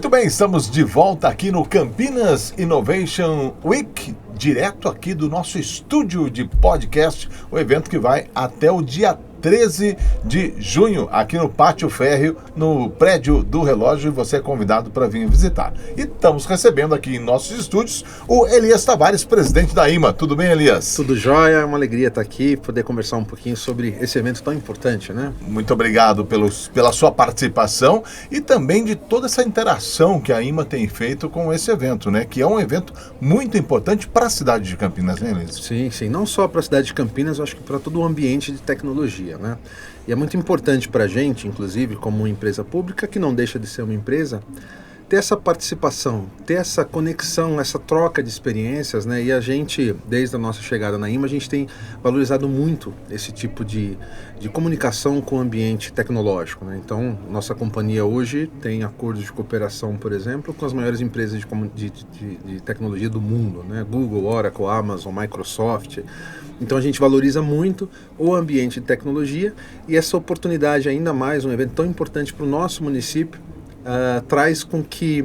Muito bem, estamos de volta aqui no Campinas Innovation Week, direto aqui do nosso estúdio de podcast, o evento que vai até o dia 13 de junho, aqui no Pátio Férreo, no prédio do relógio, e você é convidado para vir visitar. E estamos recebendo aqui em nossos estúdios o Elias Tavares, presidente da IMA. Tudo bem, Elias? Tudo jóia, é uma alegria estar aqui, poder conversar um pouquinho sobre esse evento tão importante, né? Muito obrigado pela sua participação e também de toda essa interação que a IMA tem feito com esse evento, né? Que é um evento muito importante para a cidade de Campinas, né, Elias? Sim, não só para a cidade de Campinas, eu acho que para todo o ambiente de tecnologia, né? E é muito importante para a gente, inclusive, como uma empresa pública, que não deixa de ser uma empresa, ter essa participação, ter essa conexão, essa troca de experiências, né? E a gente, desde a nossa chegada na IMA, a gente tem valorizado muito esse tipo de comunicação com o ambiente tecnológico, né? Então, nossa companhia hoje tem acordos de cooperação, por exemplo, com as maiores empresas de tecnologia do mundo, né? Google, Oracle, Amazon, Microsoft. Então a gente valoriza muito o ambiente de tecnologia e essa oportunidade, ainda mais um evento tão importante para o nosso município, traz com que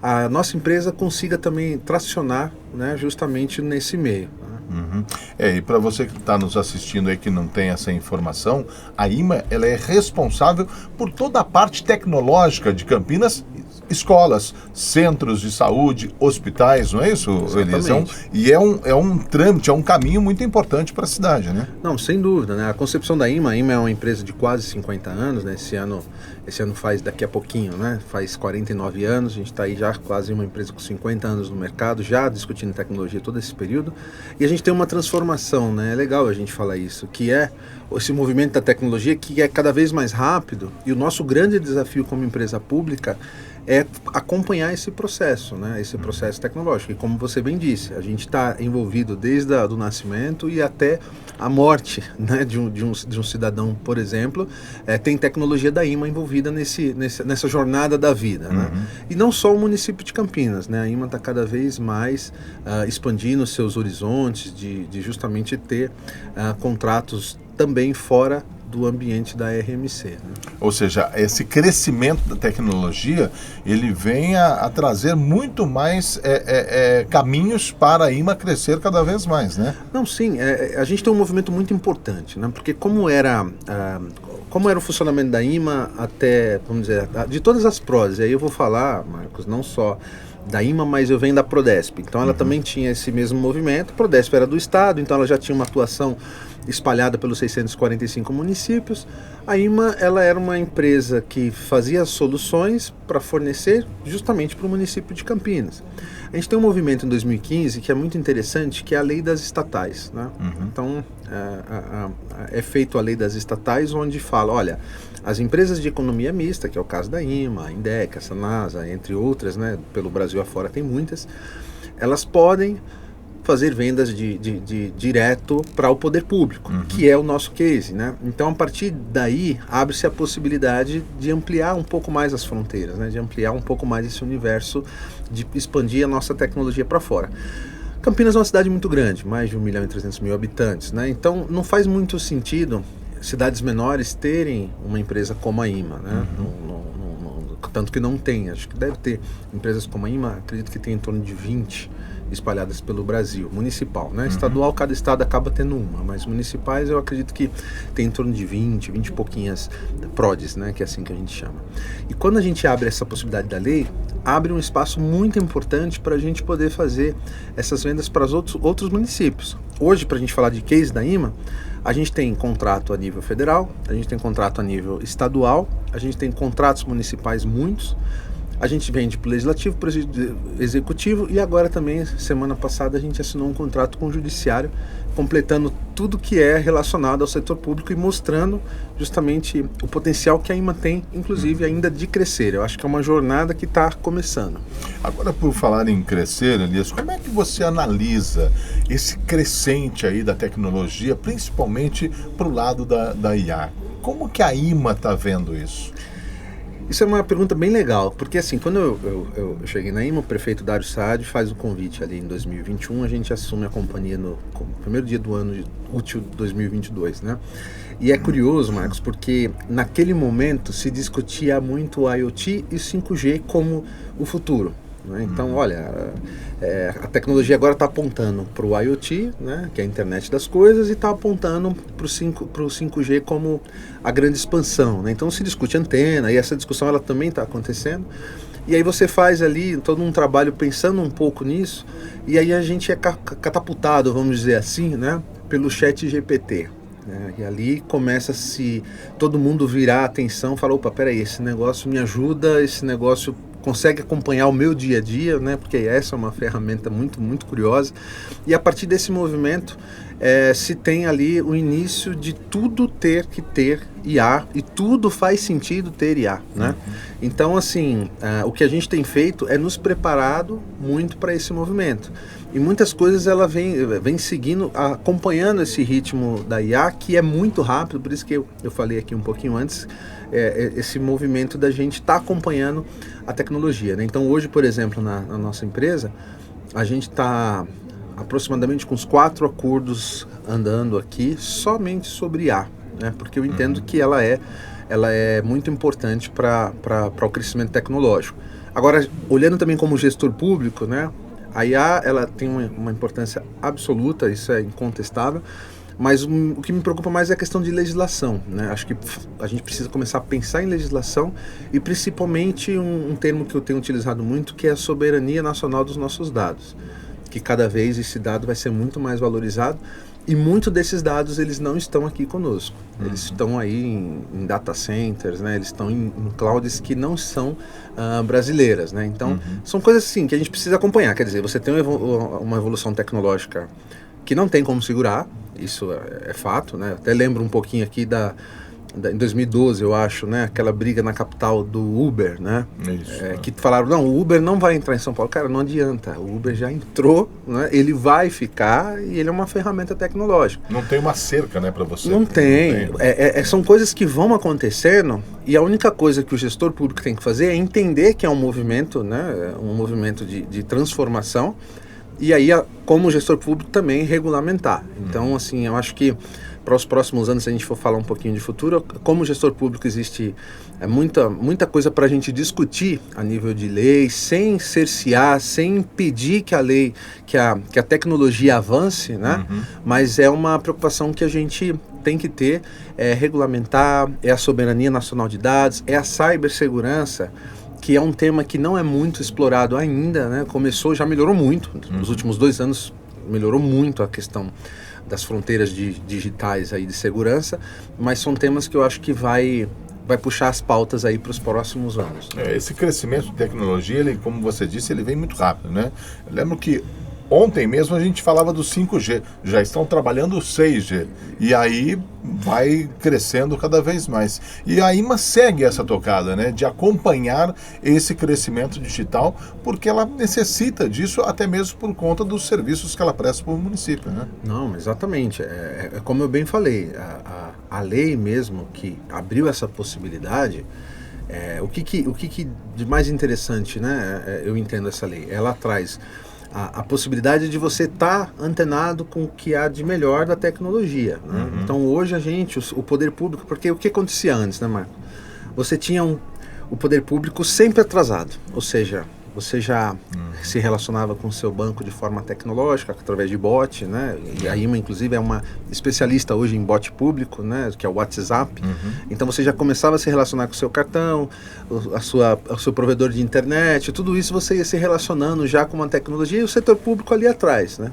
a nossa empresa consiga também tracionar, né, justamente nesse meio. Uhum. E para você que está nos assistindo aí que não tem essa informação, a IMA ela é responsável por toda a parte tecnológica de Campinas, escolas, centros de saúde, hospitais, não é isso, Elias? E é um trâmite, é um caminho muito importante para a cidade, né? Não, sem dúvida, né? A concepção da IMA é uma empresa de quase 50 anos, né? Esse ano faz daqui a pouquinho, né? Faz 49 anos, a gente está aí já quase uma empresa com 50 anos no mercado, já discutindo tecnologia todo esse período, e a gente tem uma transformação, né? É legal a gente falar isso, que é esse movimento da tecnologia que é cada vez mais rápido, e o nosso grande desafio como empresa pública é acompanhar esse processo, né? Esse processo tecnológico. E como você bem disse, a gente está envolvido desde o nascimento e até a morte, né? de um cidadão, por exemplo, tem tecnologia da IMA envolvida nessa jornada da vida, né? E não só o município de Campinas, né? A IMA está cada vez mais expandindo seus horizontes de justamente ter contratos também fora do ambiente da RMC, né? Ou seja, esse crescimento da tecnologia, ele vem a trazer muito mais caminhos para a IMA crescer cada vez mais, né? Não, sim, a gente tem um movimento muito importante, né? Porque como era o funcionamento da IMA até, vamos dizer, de todas as prós, e aí eu vou falar, Marcos, não só da IMA, mas eu venho da Prodesp, então ela também tinha esse mesmo movimento. A Prodesp era do Estado, então ela já tinha uma atuação espalhada pelos 645 municípios. A IMA ela era uma empresa que fazia soluções para fornecer justamente para o município de Campinas. A gente tem um movimento em 2015 que é muito interessante, que é a lei das estatais, né? Então é feito a lei das estatais, onde fala, olha, as empresas de economia mista, que é o caso da IMA, a INDEC, a Sanasa, entre outras, né, pelo Brasil afora tem muitas, elas podem fazer vendas direto para o poder público, que é o nosso case, né? Então, a partir daí, abre-se a possibilidade de ampliar um pouco mais as fronteiras, né? De ampliar um pouco mais esse universo, de expandir a nossa tecnologia para fora. Campinas é uma cidade muito grande, mais de 1.300.000 habitantes, né? Então, não faz muito sentido cidades menores terem uma empresa como a IMA, né? Tanto que não tem, acho que deve ter empresas como a IMA, acredito que tem em torno de 20 espalhadas pelo Brasil, municipal, né? Estadual, cada estado acaba tendo uma, mas municipais eu acredito que tem em torno de 20 e pouquinhas PRODs, né? Que é assim que a gente chama. E quando a gente abre essa possibilidade da lei, abre um espaço muito importante para a gente poder fazer essas vendas para os outros municípios. Hoje, para a gente falar de case da IMA, a gente tem contrato a nível federal, a gente tem contrato a nível estadual, a gente tem contratos municipais muitos, a gente vende para o legislativo, para o executivo, e agora também, semana passada, a gente assinou um contrato com o judiciário, completando tudo que é relacionado ao setor público e mostrando justamente o potencial que a IMA tem, inclusive ainda de crescer. Eu acho que é uma jornada que está começando. Agora, por falar em crescer, Elias, como é que você analisa esse crescente aí da tecnologia, principalmente para o lado da IA? Como que a IMA está vendo isso? Isso é uma pergunta bem legal, porque assim, quando eu cheguei na IMA, o prefeito Dário Saad faz o convite ali em 2021, a gente assume a companhia no primeiro dia do ano útil 2022, né? E é curioso, Marcos, porque naquele momento se discutia muito o IoT e 5G como o futuro. Né? Então, olha, a tecnologia agora está apontando para o IoT, né, que é a internet das coisas, e está apontando para o 5G como a grande expansão. Né? Então se discute antena, e essa discussão ela também está acontecendo. E aí você faz ali todo um trabalho pensando um pouco nisso, e aí a gente é catapultado, vamos dizer assim, né, pelo ChatGPT. E ali começa a todo mundo virar a atenção, falar, opa, peraí, esse negócio me ajuda, esse negócio consegue acompanhar o meu dia a dia, né? Porque essa é uma ferramenta muito, muito curiosa. E a partir desse movimento se tem ali o início de tudo ter que ter IA, e tudo faz sentido ter IA, né? Então, assim, o que a gente tem feito é nos preparado muito para esse movimento. E muitas coisas ela vem seguindo, acompanhando esse ritmo da IA, que é muito rápido, por isso que eu falei aqui um pouquinho antes, esse movimento da gente estar acompanhando a tecnologia. Né? Então hoje, por exemplo, na nossa empresa, a gente está aproximadamente com uns 4 acordos andando aqui somente sobre IA, né? Porque eu entendo que ela é muito importante para o crescimento tecnológico. Agora, olhando também como gestor público, né? A IA ela tem uma importância absoluta, isso é incontestável, mas o que me preocupa mais é a questão de legislação. Né? Acho que a gente precisa começar a pensar em legislação e principalmente um termo que eu tenho utilizado muito, que é a soberania nacional dos nossos dados, que cada vez esse dado vai ser muito mais valorizado. E muitos desses dados eles não estão aqui conosco. Eles estão aí em data centers, né? Eles estão em clouds que não são brasileiras. Né? Então, são coisas assim que a gente precisa acompanhar. Quer dizer, você tem uma evolução tecnológica que não tem como segurar, isso é fato. Né? Até lembro um pouquinho aqui em 2012, eu acho, né? Aquela briga na capital do Uber, né? Isso, que falaram, não, o Uber não vai entrar em São Paulo. Cara, não adianta, o Uber já entrou, né? Ele vai ficar e ele é uma ferramenta tecnológica. Não tem uma cerca, né, para você? Não tem. São coisas que vão acontecendo e a única coisa que o gestor público tem que fazer é entender que é um movimento, né? Um movimento de transformação, e aí, como gestor público, também regulamentar. Então, assim, eu acho que para os próximos anos, se a gente for falar um pouquinho de futuro, como gestor público existe muita coisa para a gente discutir a nível de lei, sem cercear, sem impedir que a lei, que a tecnologia avance, né? Mas é uma preocupação que a gente tem que ter, regulamentar, é a soberania nacional de dados, é a cibersegurança, que é um tema que não é muito explorado ainda, né? Já melhorou muito, nos últimos 2 anos melhorou muito a questão das fronteiras digitais aí de segurança, mas são temas que eu acho que vai puxar as pautas aí para os próximos anos. Esse crescimento de tecnologia, ele, como você disse, ele vem muito rápido, né? Eu lembro que ontem mesmo a gente falava do 5G, já estão trabalhando o 6G, e aí vai crescendo cada vez mais. E a IMA segue essa tocada, né, de acompanhar esse crescimento digital, porque ela necessita disso até mesmo por conta dos serviços que ela presta para o município, né? Não, exatamente. É como eu bem falei, a lei mesmo que abriu essa possibilidade, o que de mais interessante, né, eu entendo essa lei, ela traz a possibilidade de você estar antenado com o que há de melhor da tecnologia. Né? Então hoje o poder público, porque o que acontecia antes, né, Marco? Você tinha o poder público sempre atrasado, ou seja, você já se relacionava com o seu banco de forma tecnológica, através de bot, né? E a IMA, inclusive, é uma especialista hoje em bot público, né? Que é o WhatsApp. Então você já começava a se relacionar com o seu cartão, o seu provedor de internet, tudo isso você ia se relacionando já com uma tecnologia e o setor público ali atrás, né?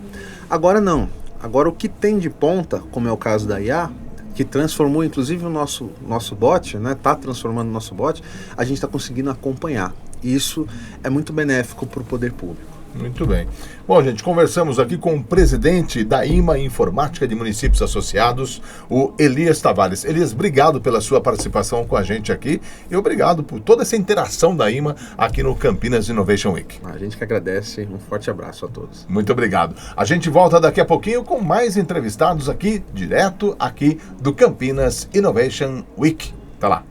Agora não. Agora o que tem de ponta, como é o caso da IA, que transformou inclusive o nosso bot, né? Está transformando o nosso bot, a gente está conseguindo acompanhar. Isso é muito benéfico para o poder público. Muito bem. Bom, gente, conversamos aqui com o presidente da IMA Informática de Municípios Associados, o Elias Tavares. Elias, obrigado pela sua participação com a gente aqui e obrigado por toda essa interação da IMA aqui no Campinas Innovation Week. A gente que agradece, um forte abraço a todos. Muito obrigado. A gente volta daqui a pouquinho com mais entrevistados aqui, direto aqui do Campinas Innovation Week. Tá lá.